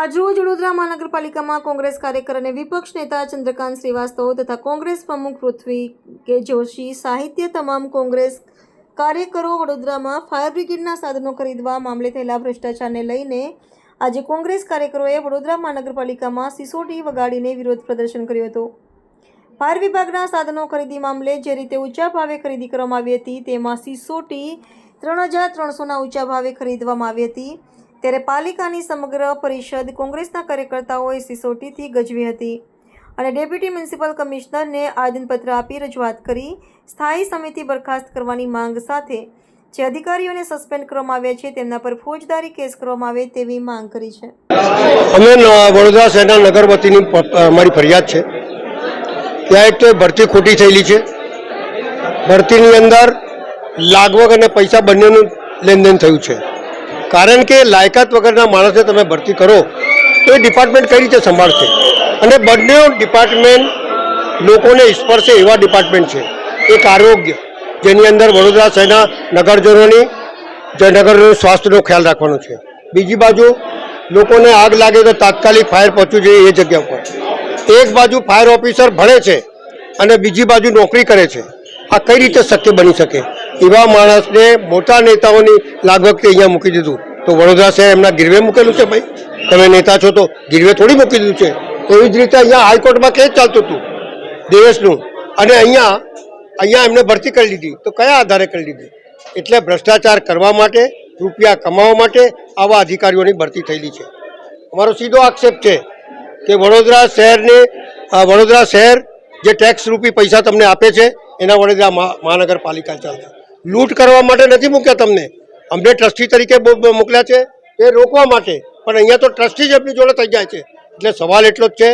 આજરોજ વડોદરા મહાનગરપાલિકામાં કોંગ્રેસ કાર્યકર અને વિપક્ષ નેતા ચંદ્રકાંત શ્રીવાસ્તવ તથા કોંગ્રેસ પ્રમુખ પૃથ્વી કે જોશી સાહિત્ય તમામ કોંગ્રેસ કાર્યકરો વડોદરામાં ફાયર બ્રિગેડના સાધનો ખરીદવા મામલે થયેલા ભ્રષ્ટાચારને લઈને આજે કોંગ્રેસ કાર્યકરોએ વડોદરા મહાનગરપાલિકામાં સિસોટી વગાડીને વિરોધ પ્રદર્શન કર્યું હતું। ફાયર વિભાગના સાધનો ખરીદી મામલે જે રીતે ઊંચા ભાવે ખરીદી કરવામાં આવી હતી તેમાં સિસોટી 3300ના ઊંચા ભાવે ખરીદવામાં આવી હતી, ત્યારે પાલિકાની સમગ્ર પરિષદ કોંગ્રેસના કાર્યકર્તાઓએ સિસોટીથી ગજવી હતી અને ડેપ્યુટી મ્યુનિસિપલ કમિશનરને આવેદનપત્ર આપી રજૂઆત કરી સ્થાયી સમિતિ બરખાસ્ત કરવાની માંગ સાથે જે અધિકારીઓને સસ્પેન્ડ કરવામાં આવ્યા છે તેમના પર ફોજદારી કેસ કરવામાં આવે તેવી માંગ કરી છે। અમે વડોદરા શહેરના નગર વતીની અમારી ફરિયાદ છે। ત્યાં એક તો ભરતી ખોટી થયેલી છે। ભરતીની અંદર લાગવગ અને પૈસા બંનેનું લેનદેન થયું છે, કારણ કે લાયકાત વગરના માણસને તમે ભરતી કરો તો એ ડિપાર્ટમેન્ટ કઈ રીતે સંભાળશે? અને બંને ડિપાર્ટમેન્ટ લોકોને સ્પર્શે એવા ડિપાર્ટમેન્ટ છે। એક આરોગ્ય, જેની અંદર વડોદરા શહેરના નગરજનોની નગરજનોનું સ્વાસ્થ્યનો ખ્યાલ રાખવાનો છે। બીજી બાજુ લોકોને આગ લાગે તો તાત્કાલિક ફાયર પહોંચવું જોઈએ એ જગ્યા પર। એક બાજુ ફાયર ઓફિસર ભણે છે અને બીજી બાજુ નોકરી કરે છે। આ કઈ રીતે શક્ય બની શકે? એવા માણસને મોટા નેતાઓની લાગવગથી અહીંયા મૂકી દીધું તો વડોદરા શહેર એમના ગીરવે મૂકેલું છે। ભાઈ, તમે નેતા છો તો ગીરવે થોડી મૂકી દીધું છે। એવી જ રીતે અહીંયા હાઈકોર્ટમાં કેસ ચાલતું હતું દેવેશનું, અને અહીંયા એમને ભરતી કરી લીધી તો કયા આધારે કરી લીધી? એટલે ભ્રષ્ટાચાર કરવા માટે, રૂપિયા કમાવા માટે આવા અધિકારીઓની ભરતી થયેલી છે। અમારો સીધો આક્ષેપ છે કે વડોદરા શહેર જે ટેક્સ રૂપી પૈસા તમને આપે છે એના વડોદરા મહાનગરપાલિકા ચાલશે। લૂંટ કરવા માટે નથી મૂક્યા તમને, અમને ટ્રસ્ટી તરીકે મોકલ્યા છે એ રોકવા માટે, પણ અહીંયા તો ટ્રસ્ટી જ એમની જોડે થઈ જાય છે। એટલે સવાલ એટલો જ છે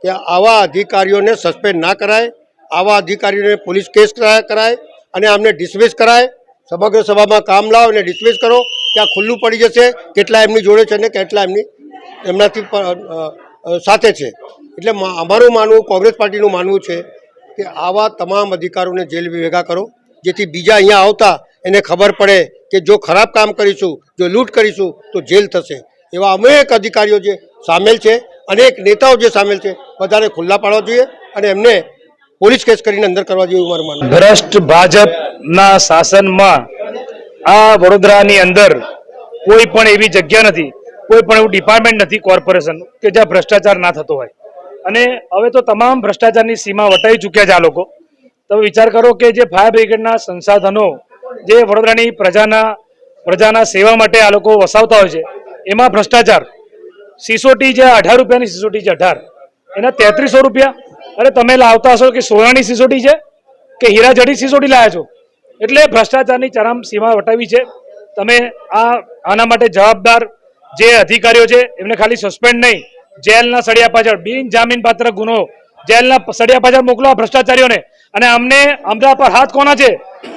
કે આવા અધિકારીઓને સસ્પેન્ડ ના કરાય, આવા અધિકારીઓને પોલીસ કેસ કરાય અને આમને ડિસમિસ કરાય। સમગ્ર સભામાં કામ લાવો અને ડિસમિસ કરો, ત્યાં ખુલ્લું પડી જશે કેટલા એમની જોડે છે ને કેટલા એમનાથી સાથે છે। એટલે અમારું માનવું, કોંગ્રેસ પાર્ટીનું માનવું છે કે આવા તમામ અધિકારીઓને જેલ ભેગા કરો, જેથી બીજા અહીંયા આવતા એને ખબર પડે કે જો ખરાબ કામ કરીશું, જો લૂંટ કરીશું તો જેલ થશે। એવા અનેક અધિકારીઓ જે સામેલ છે, અનેક નેતાઓ જે સામેલ છે, બધાને ખુલ્લા પાડવા જોઈએ અને એમને પોલીસ કેસ કરીને અંદર કરવા જોઈએ મારું માનવું। ભ્રષ્ટ ભાજપના શાસનમાં આ વડોદરાની અંદર કોઈ પણ એવી જગ્યા નથી, કોઈ પણ એવું ડિપાર્ટમેન્ટ નથી કોર્પોરેશન કે જ્યાં ભ્રષ્ટાચાર ના થતો હોય। અને હવે તો તમામ ભ્રષ્ટાચારની સીમા વટાવી ચૂક્યા છે આ લોકો। તમે વિચાર કરો કે જે ફાયર બ્રિગેડના સંસાધનો જે વડોદરાની પ્રજાના સેવા માટે આ લોકો વસાવતા હોય છે એમાં ભ્રષ્ટાચાર। સિસોટી જે 18 રૂપિયાની સિસોટી છે 18, એના 3300 રૂપિયા। અરે તમે લાવતા હશો કે સોનાની સિસોટી છે કે હીરા જડી સિસોટી લાવ્યા છો? એટલે ભ્રષ્ટાચારની ચરમ સીમા વટાવી છે। તમે આના માટે જવાબદાર જે અધિકારીઓ છે એમને ખાલી સસ્પેન્ડ નહીં, જેલના સળિયા પાછળ બિન જામીન પાત્ર ગુનો જેલના સળિયા પાછળ મોકલો ભ્રષ્ટાચારીઓને। અને અમના પર હાથ કોના છે?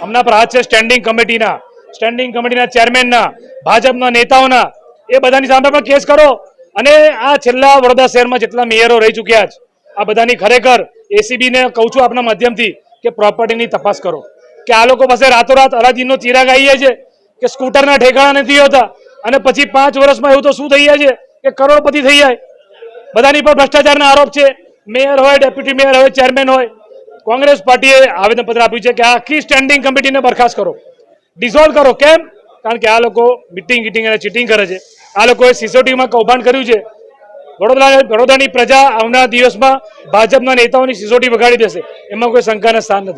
અમના પર હાથ છે સ્ટેન્ડિંગ કમિટીના ચેરમેનના, ભાજપના નેતાઓના। એ બધાની સામે પણ કેસ કરો અને આ છેલ્લા વડોદરા શહેરમાં જેટલા મેયરો રહી ચૂક્યા છે આ બધાની ખરેખર એસીબીને કહું છું આપના માધ્યમથી કે પ્રોપર્ટીની તપાસ કરો કે આ લોકો પાસે રાતોરાત અલાદીનનો ચિરાગ આવી જાય છે કે સ્કૂટરના ઠેકાણા નથી હોતા અને પછી 5 વર્ષમાં એવું તો શું થઈ જાય છે કે કરોડપતિ થઈ જાય। બધાની પર ભ્રષ્ટાચારના આરોપ છે, મેયર હોય, ડેપ્યુટી મેયર હોય, ચેરમેન હોય। કોંગ્રેસ પાર્ટીએ આવેદનપત્ર આપ્યું છે કે આખી સ્ટેન્ડિંગ કમિટીને બરખાસ્ત કરો, ડિસોલ્વ કરો। કેમ? કારણ કે આ લોકો મિટિંગ અને ચીટિંગ કરે છે। આ લોકોએ સિસોટીમાં કૌભાંડ કર્યું છે। વડોદરાની પ્રજા આવનારા દિવસમાં ભાજપના નેતાઓની સિસોટી વગાડી દેશે, એમાં કોઈ શંકાના સ્થાન નથી।